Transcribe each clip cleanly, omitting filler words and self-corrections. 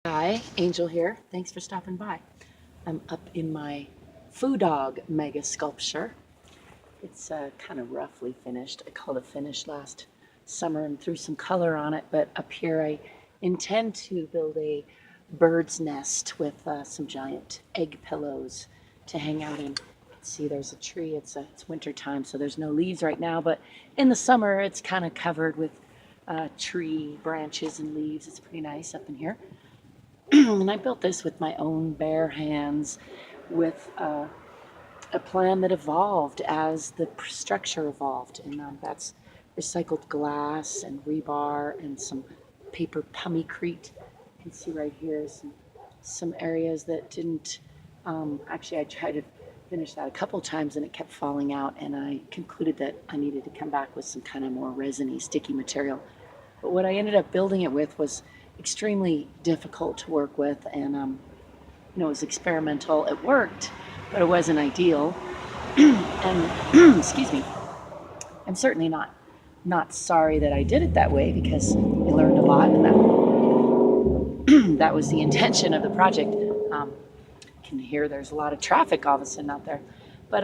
Hi, Angel here. Thanks for stopping by. I'm up in my Foo Dog Mega-Sculpture. It's kind of roughly finished. I called it finished last summer and threw some color on it, but up here I intend to build a bird's nest with some giant egg pillows to hang out in. You can see there's a tree. It's winter time, so there's no leaves right now, but in the summer it's kind of covered with tree branches and leaves. It's pretty nice up in here. And I built this with my own bare hands with a plan that evolved as the structure evolved. And that's recycled glass and rebar and some paper papercrete. You can see right here some areas that didn't, actually I tried to finish that a couple times and it kept falling out, and I concluded that I needed to come back with some kind of more resiny, sticky material. But what I ended up building it with was extremely difficult to work with, and it was experimental. It worked, but it wasn't ideal. And excuse me, I'm certainly not sorry that I did it that way, because I learned a lot, and that was the intention of the project. You can hear there's a lot of traffic all of a sudden out there, but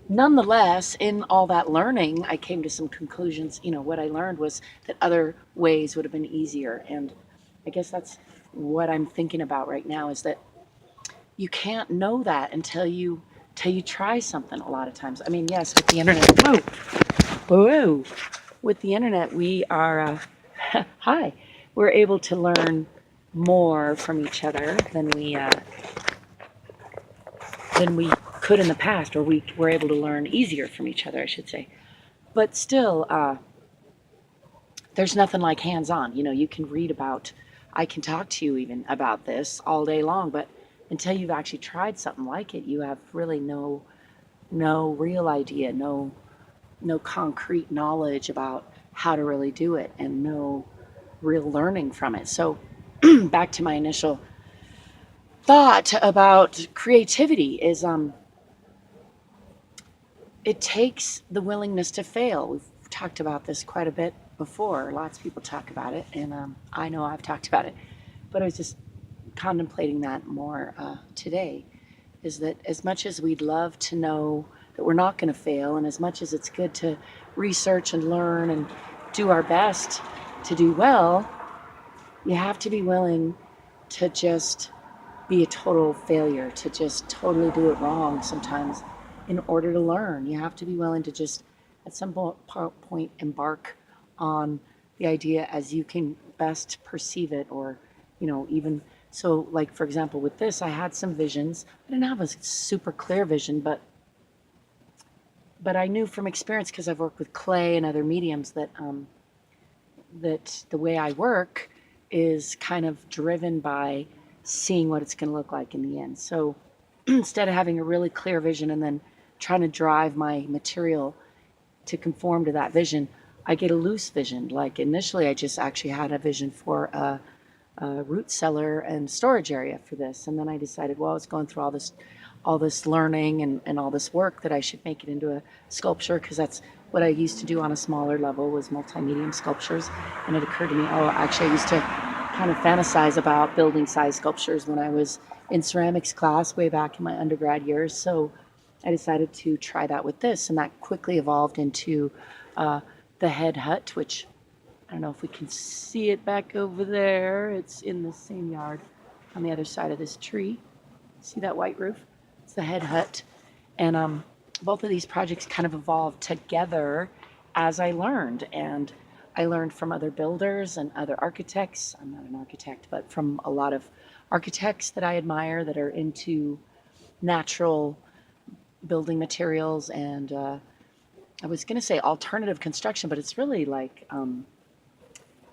nonetheless, in all that learning, I came to some conclusions. What I learned was that other ways would have been easier. And I guess that's what I'm thinking about right now, is that you can't know that until you try something a lot of times. I mean, yes, with the internet, whoa, with the internet, we are, hi, we're able to learn more from each other than we could in the past, or we were able to learn easier from each other, I should say. But still, there's nothing like hands-on. You can read about, I can talk to you even about this all day long, but until you've actually tried something like it, you have really no real idea, no concrete knowledge about how to really do it, and no real learning from it. So back to my initial thought about creativity is it takes the willingness to fail. We've talked about this quite a bit before. Lots of people talk about it, and I know I've talked about it, but I was just contemplating that more today, is that as much as we'd love to know that we're not going to fail, and as much as it's good to research and learn and do our best to do well, you have to be willing to just be a total failure, to just totally do it wrong sometimes in order to learn. You have to be willing to just at some point embark on the idea as you can best perceive it, or even so, like for example with this, I had some visions. I didn't have a super clear vision, but I knew from experience, because I've worked with clay and other mediums, that that the way I work is kind of driven by seeing what it's going to look like in the end. So instead of having a really clear vision and then trying to drive my material to conform to that vision, I get a loose vision. Like initially I just actually had a vision for a root cellar and storage area for this, and then I decided, well, I was going through all this learning and all this work, that I should make it into a sculpture, because that's what I used to do on a smaller level, was multi-medium sculptures. And it occurred to me, oh, actually I used to kind of fantasize about building size sculptures when I was in ceramics class way back in my undergrad years. So I decided to try that with this, and that quickly evolved into the Head Hutt, which I don't know if we can see it back over there. It's in the same yard on the other side of this tree. See that white roof? It's the Head Hutt. And both of these projects kind of evolved together as I learned. And I learned from other builders and other architects. I'm not an architect, but from a lot of architects that I admire that are into natural building materials, and I was going to say alternative construction, but it's really like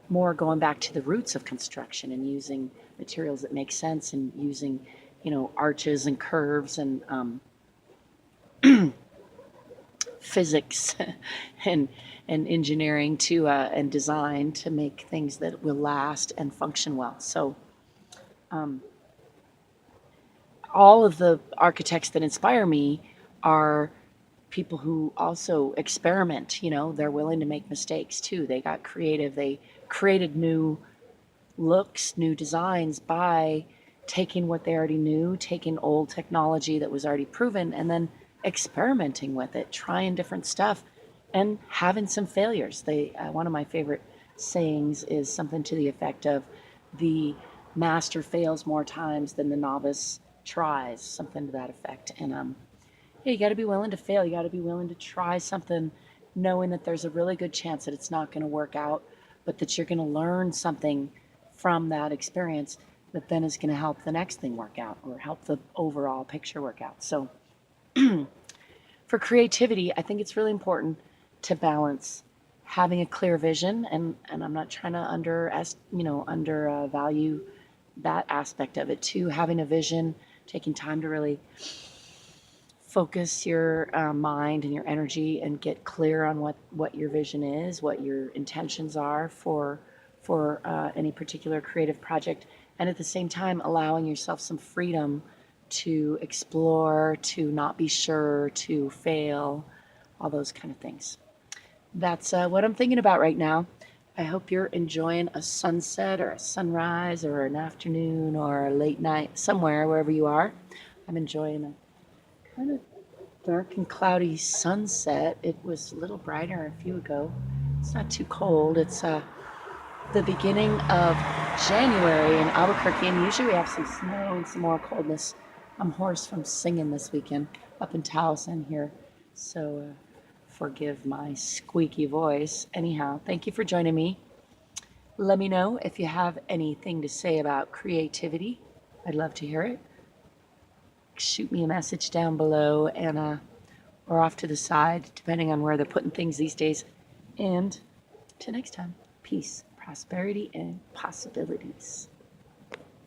more going back to the roots of construction and using materials that make sense, and using arches and curves and physics and engineering to and design to make things that will last and function well. So all of the architects that inspire me are people who also experiment. They're willing to make mistakes too. They got creative. They created new looks, new designs by taking what they already knew, taking old technology that was already proven, and then experimenting with it, trying different stuff, and having some failures. One of my favorite sayings is something to the effect of, the master fails more times than the novice tries, something to that effect. And yeah, you got to be willing to fail. You got to be willing to try something, knowing that there's a really good chance that it's not going to work out, but that you're going to learn something from that experience that then is going to help the next thing work out, or help the overall picture work out. So for creativity, I think it's really important to balance having a clear vision, and I'm not trying to undervalue that aspect of it too. Having a vision, taking time to really focus your mind and your energy and get clear on what your vision is, what your intentions are for any particular creative project, and at the same time allowing yourself some freedom to explore, to not be sure, to fail, all those kind of things. That's what I'm thinking about right now. I hope you're enjoying a sunset or a sunrise or an afternoon or a late night somewhere, wherever you are. I'm enjoying a kind of dark and cloudy sunset. It was a little brighter a few ago. It's not too cold. It's the beginning of January in Albuquerque, and usually we have some snow and some more coldness. I'm hoarse from singing this weekend up in Towson here, so forgive my squeaky voice. Anyhow, thank you for joining me. Let me know if you have anything to say about creativity. I'd love to hear it. Shoot me a message down below, and or off to the side, depending on where they're putting things these days. And till next time, peace, prosperity, and possibilities.